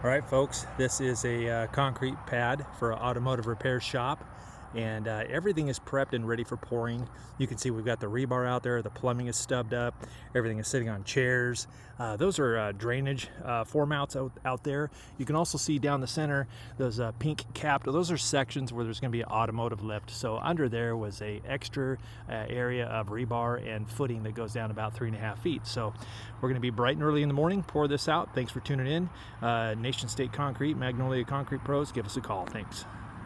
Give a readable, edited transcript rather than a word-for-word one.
All right, folks, this is a concrete pad for an automotive repair shop, and everything is prepped and ready for pouring. You can see we've got the rebar out there, the plumbing is stubbed up, everything is sitting on chairs. Those are drainage floor mounts out there. You can also see down the center those pink capped, those are sections where there's going to be an automotive lift. So under there was a extra area of rebar and footing that goes down about 3.5 feet. So we're going to be bright and early in the morning, pour this out. Thanks for tuning in. Nation State Concrete, Magnolia Concrete Pros, give us a call. Thanks.